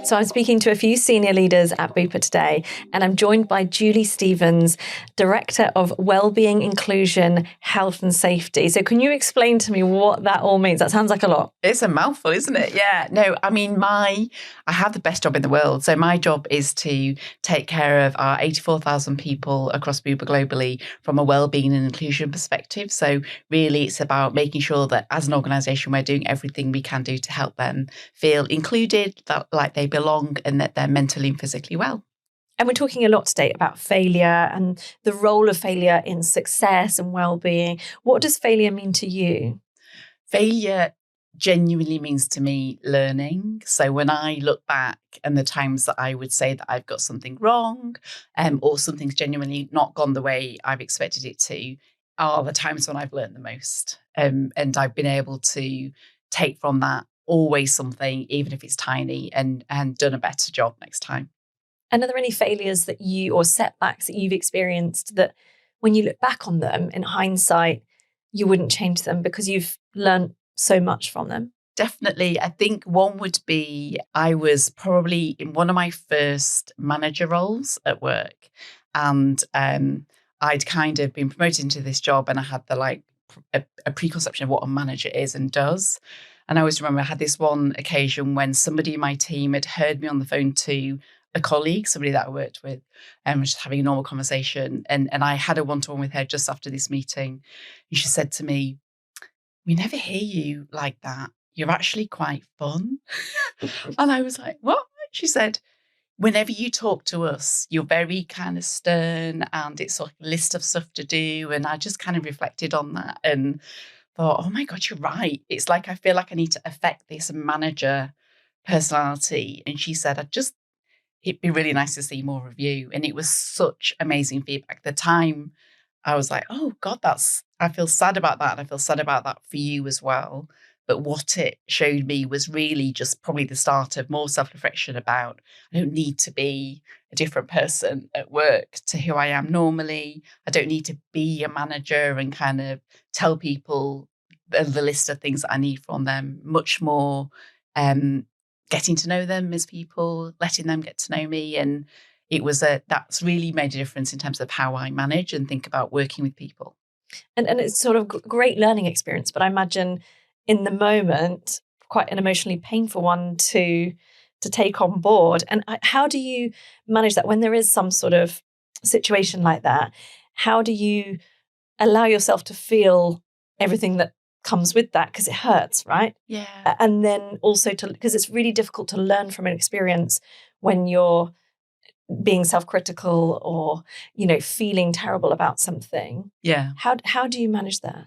So I'm speaking to a few senior leaders at Bupa today, and I'm joined by Julie Stevens, Director of Wellbeing, Inclusion, Health and Safety. So can you explain to me what that all means? That sounds like a lot. It's a mouthful, isn't it? Yeah. No, I mean, I have the best job in the world. So my job is to take care of our 84,000 people across Bupa globally from a wellbeing and inclusion perspective. So really it's about making sure that as an organisation, we're doing everything we can do to help them feel included, that like they belong and that they're mentally and physically well. And we're talking a lot today about failure and the role of failure in success and well-being. What does failure mean to you? Failure genuinely means to me learning. So when I look back and the times that I would say that I've got something wrong or something's genuinely not gone the way I've expected it to, are the times when I've learned the most. And I've been able to take from that always something, even if it's tiny, and done a better job next time. And are there any failures that or setbacks that you've experienced that when you look back on them in hindsight, you wouldn't change them because you've learned so much from them? Definitely. I think one would be, I was probably in one of my first manager roles at work, and I'd kind of been promoted into this job, and I had a preconception of what a manager is and does. And I always remember I had this one occasion when somebody in my team had heard me on the phone to a colleague, somebody that I worked with, and was just having a normal conversation. And I had a one-to-one with her just after this meeting. And she said to me, "We never hear you like that. You're actually quite fun." And I was like, "What?" She said, "Whenever you talk to us, you're very kind of stern and it's like a list of stuff to do." And I just kind of reflected on that and thought, oh my God, you're right. It's like, I feel like I need to affect this manager personality. And she said, it'd be really nice to see more of you. And it was such amazing feedback. At the time, I was like, oh God, I feel sad about that. And I feel sad about that for you as well. But what it showed me was really just probably the start of more self-reflection about, I don't need to be a different person at work to who I am normally. I don't need to be a manager and kind of tell people the list of things that I need from them. Much more getting to know them as people, letting them get to know me. And that's really made a difference in terms of how I manage and think about working with people. And it's sort of great learning experience, but I imagine in the moment, quite an emotionally painful one to take on board. And how do you manage that when there is some sort of situation like that? How do you allow yourself to feel everything that comes with that? Because it hurts, right? Yeah. And then also because it's really difficult to learn from an experience when you're being self-critical or, feeling terrible about something. Yeah. How do you manage that?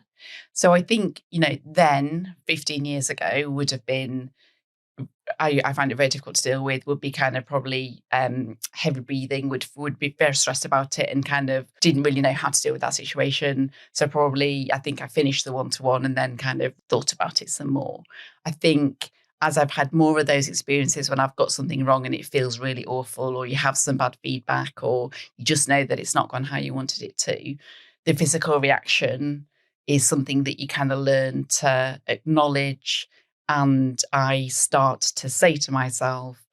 So I think, then 15 years ago would have been, I find it very difficult to deal with, would be kind of probably heavy breathing, would be very stressed about it and kind of didn't really know how to deal with that situation. So probably, I think I finished the one-to-one and then kind of thought about it some more. I think as I've had more of those experiences when I've got something wrong and it feels really awful, or you have some bad feedback, or you just know that it's not gone how you wanted it to, the physical reaction is something that you kind of learn to acknowledge. And I start to say to myself,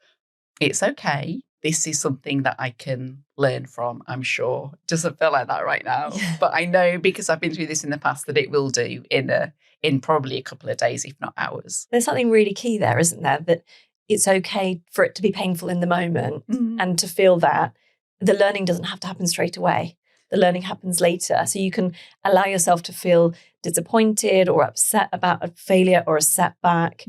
it's okay. This is something that I can learn from, I'm sure. It doesn't feel like that right now. Yeah. But I know, because I've been through this in the past, that it will do in probably a couple of days, if not hours. There's something really key there, isn't there? That it's okay for it to be painful in the moment and to feel that. The learning doesn't have to happen straight away. The learning happens later. So you can allow yourself to feel disappointed or upset about a failure or a setback.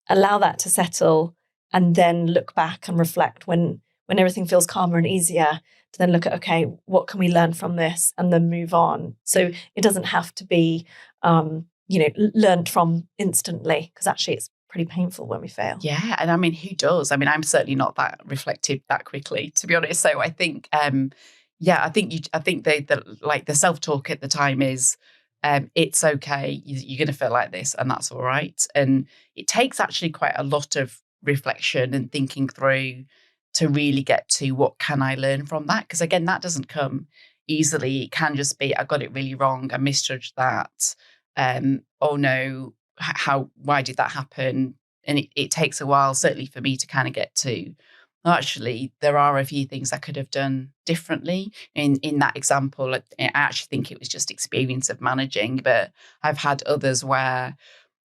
Allow that to settle and then look back and reflect when everything feels calmer and easier, to then look at, okay, what can we learn from this, and then move on. So it doesn't have to be, learned from instantly, because actually it's pretty painful when we fail. Yeah. And I mean, who does? I mean, I'm certainly not that reflective that quickly, to be honest. So I think, I think the self-talk at the time is, it's okay. You're going to feel like this, and that's all right. And it takes actually quite a lot of reflection and thinking through to really get to what can I learn from that? Because again, that doesn't come easily. It can just be, I got it really wrong. I misjudged that. Oh no, why did that happen? and it takes a while, certainly for me, to kind of get to, well, actually, there are a few things I could have done differently. In that example, I actually think it was just experience of managing, but I've had others where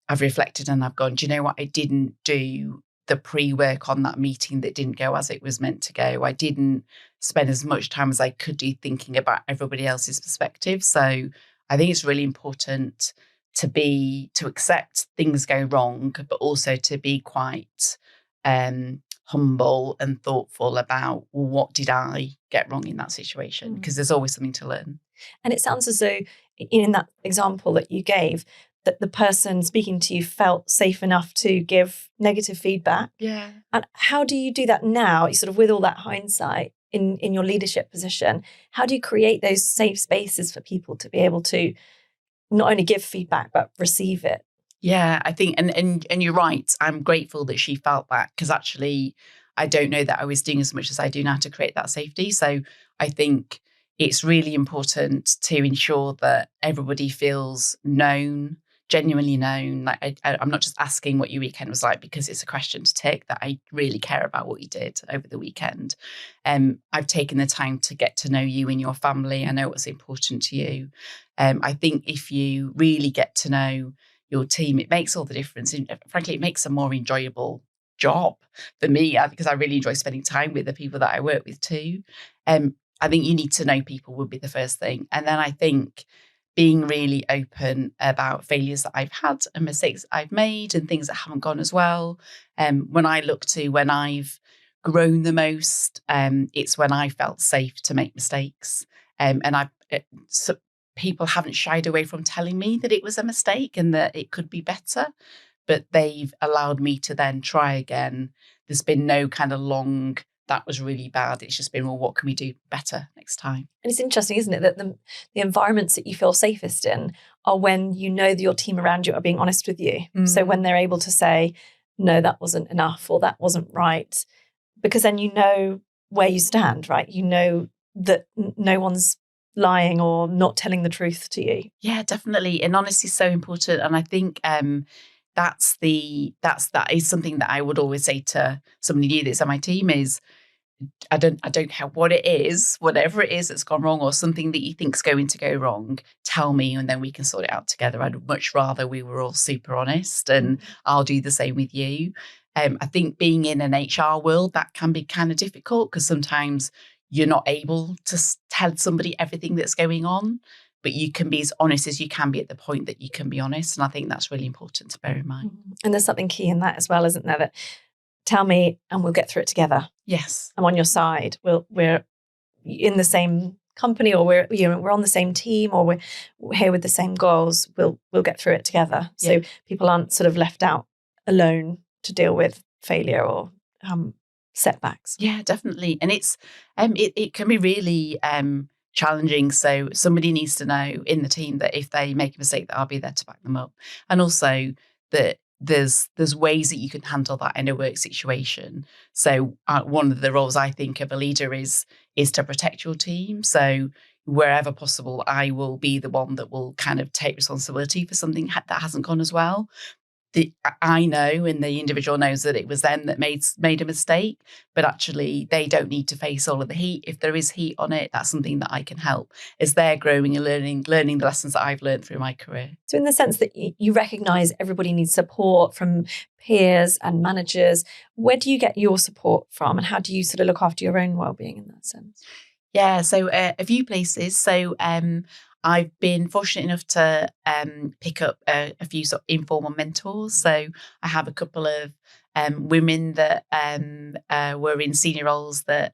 I've reflected and I've gone, do you know what? I didn't do the pre-work on that meeting that didn't go as it was meant to go. I didn't spend as much time as I could do thinking about everybody else's perspective. So I think it's really important to accept things go wrong, but also to be quite humble and thoughtful about, well, what did I get wrong in that situation? Because there's always something to learn. And it sounds as though in that example that you gave, that the person speaking to you felt safe enough to give negative feedback. Yeah. And how do you do that now, sort of with all that hindsight in your leadership position? How do you create those safe spaces for people to be able to not only give feedback, but receive it? Yeah, I think, and you're right. I'm grateful that she felt that, because actually I don't know that I was doing as much as I do now to create that safety. So I think it's really important to ensure that everybody feels known, genuinely known. Like I'm not just asking what your weekend was like because it's a question to take, that I really care about what you did over the weekend. I've taken the time to get to know you and your family. I know what's important to you. I think if you really get to know your team, it makes all the difference. And frankly, it makes a more enjoyable job for me, because I really enjoy spending time with the people that I work with too. I think you need to know people would be the first thing. And then I think being really open about failures that I've had and mistakes I've made and things that haven't gone as well. When I look to when I've grown the most, it's when I felt safe to make mistakes. So people haven't shied away from telling me that it was a mistake and that it could be better, but they've allowed me to then try again. There's been no kind of long, that was really bad. It's just been, well, what can we do better next time? And it's interesting, isn't it, that the environments that you feel safest in are when you know that your team around you are being honest with you. So when they're able to say, no, that wasn't enough, or that wasn't right, because then you know where you stand, right? You know that no one's lying or not telling the truth to you. Yeah, definitely. And honesty is so important. And I think that is something that I would always say to somebody new that's on my team is, I don't care what it is, whatever it is that's gone wrong or something that you think's going to go wrong, tell me and then we can sort it out together. I'd much rather we were all super honest, and I'll do the same with you. I think being in an HR world, that can be kind of difficult because sometimes you're not able to tell somebody everything that's going on, but you can be as honest as you can be at the point that you can be honest. And I think that's really important to bear in mind. And there's something key in that as well, isn't there? That tell me and we'll get through it together. Yes. I'm on your side. We're in the same company, or we're on the same team, or we're here with the same goals. We'll get through it together. So people aren't sort of left out alone to deal with failure or setbacks. Yeah, definitely. And it's it can be really challenging. So somebody needs to know in the team that if they make a mistake, that I'll be there to back them up. And also that there's ways that you can handle that in a work situation. So one of the roles I think of a leader is to protect your team. So wherever possible, I will be the one that will kind of take responsibility for something that hasn't gone as well. I know, and the individual knows that it was them that made a mistake, but actually they don't need to face all of the heat. If there is heat on it, that's something that I can help as they're growing and learning the lessons that I've learned through my career. So in the sense that you recognise everybody needs support from peers and managers, where do you get your support from, and how do you sort of look after your own well-being in that sense? Yeah, so a few places. So I've been fortunate enough to pick up a few sort of informal mentors. So I have a couple of women that were in senior roles that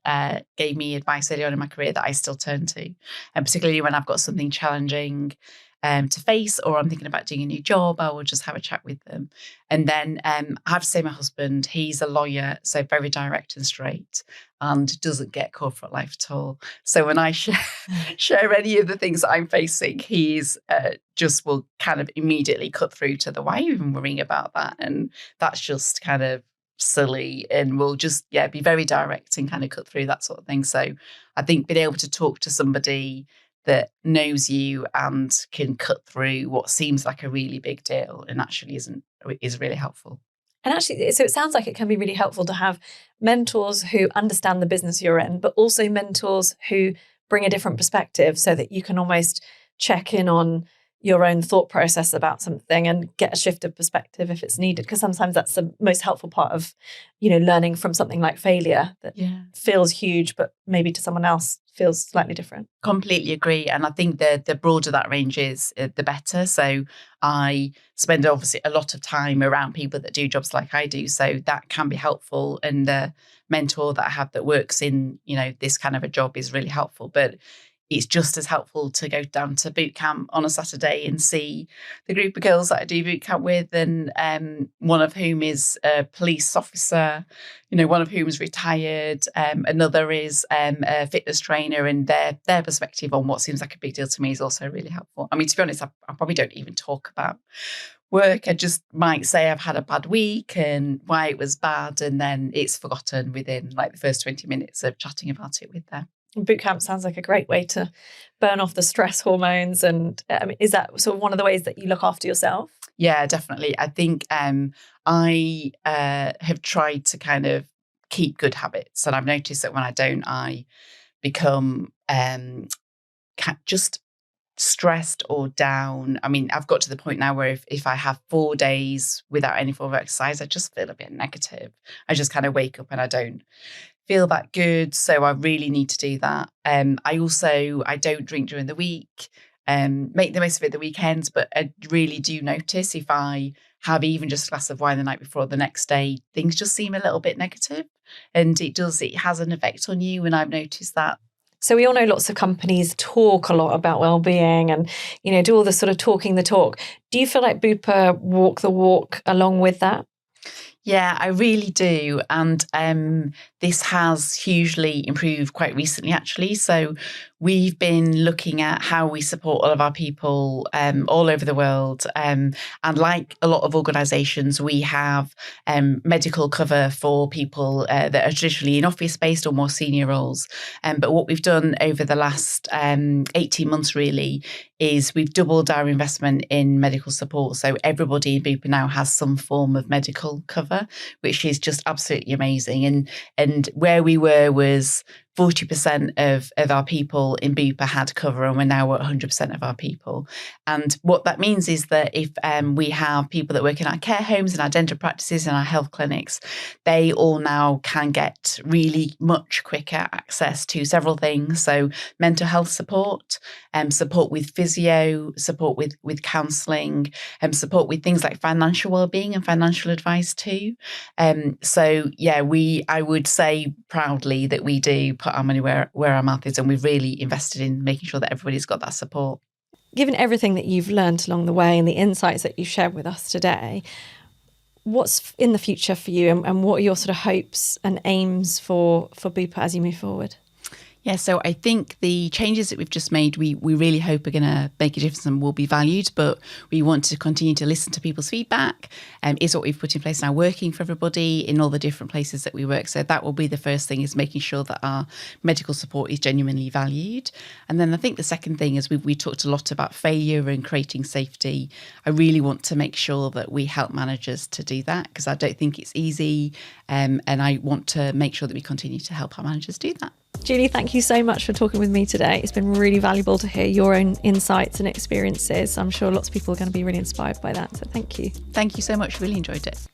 gave me advice early on in my career that I still turn to. And particularly when I've got something challenging to face, or I'm thinking about doing a new job, I will just have a chat with them. And then I have to say my husband, he's a lawyer, so very direct and straight, and doesn't get corporate life at all. So when I share any of the things that I'm facing, he's just will kind of immediately cut through to the, why are you even worrying about that? And that's just kind of silly, and will just be very direct and kind of cut through that sort of thing. So I think being able to talk to somebody that knows you and can cut through what seems like a really big deal and actually isn't, is really helpful. And actually, so it sounds like it can be really helpful to have mentors who understand the business you're in, but also mentors who bring a different perspective so that you can almost check in on your own thought process about something and get a shift of perspective if it's needed. Because sometimes that's the most helpful part of, learning from something like failure that feels huge, but maybe to someone else feels slightly different. Completely agree. And I think the broader that range is, the better. So I spend obviously a lot of time around people that do jobs like I do. So that can be helpful. And the mentor that I have that works in, this kind of a job is really helpful. But it's just as helpful to go down to boot camp on a Saturday and see the group of girls that I do boot camp with, and one of whom is a police officer, one of whom is retired, another is a fitness trainer, and their perspective on what seems like a big deal to me is also really helpful. I mean, to be honest, I probably don't even talk about work. I just might say I've had a bad week and why it was bad, and then it's forgotten within like the first 20 minutes of chatting about it with them. Boot camp sounds like a great way to burn off the stress hormones. And is that sort of one of the ways that you look after yourself? Yeah, definitely. I think I have tried to kind of keep good habits. And I've noticed that when I don't, I become just stressed or down. I mean, I've got to the point now where if I have 4 days without any form of exercise, I just feel a bit negative. I just kind of wake up and I don't feel that good. So I really need to do that. I don't drink during the week, make the most of it the weekends, but I really do notice if I have even just a glass of wine the night before, the next day, things just seem a little bit negative, and it has an effect on you. And I've noticed that. So we all know lots of companies talk a lot about well-being and, do all the sort of talking the talk. Do you feel like Bupa walk the walk along with that? Yeah, I really do. And this has hugely improved quite recently, actually. So we've been looking at how we support all of our people all over the world. And like a lot of organisations, we have medical cover for people that are traditionally in office-based or more senior roles. But what we've done over the last 18 months, really, is we've doubled our investment in medical support. So everybody in Bupa now has some form of medical cover, which is just absolutely amazing. And where we were was 40% of our people in Bupa had cover, and we're now at 100% of our people. And what that means is that if we have people that work in our care homes and our dental practices and our health clinics, they all now can get really much quicker access to several things. So mental health support, support with physio, support with counselling, support with things like financial wellbeing and financial advice too. I would say proudly that we do put our money where our mouth is, and we've really invested in making sure that everybody's got that support. Given everything that you've learned along the way and the insights that you shared with us today, what's in the future for you, and what are your sort of hopes and aims for Bupa as you move forward? Yeah, so I think the changes that we've just made, we really hope are going to make a difference and will be valued, but we want to continue to listen to people's feedback. Is what we've put in place now working for everybody in all the different places that we work? So that will be the first thing, is making sure that our medical support is genuinely valued. And then I think the second thing is we talked a lot about failure and creating safety. I really want to make sure that we help managers to do that, because I don't think it's easy. And I want to make sure that we continue to help our managers do that. Julie, thank you so much for talking with me today. It's been really valuable to hear your own insights and experiences. I'm sure lots of people are going to be really inspired by that. So thank you. Thank you so much. Really enjoyed it.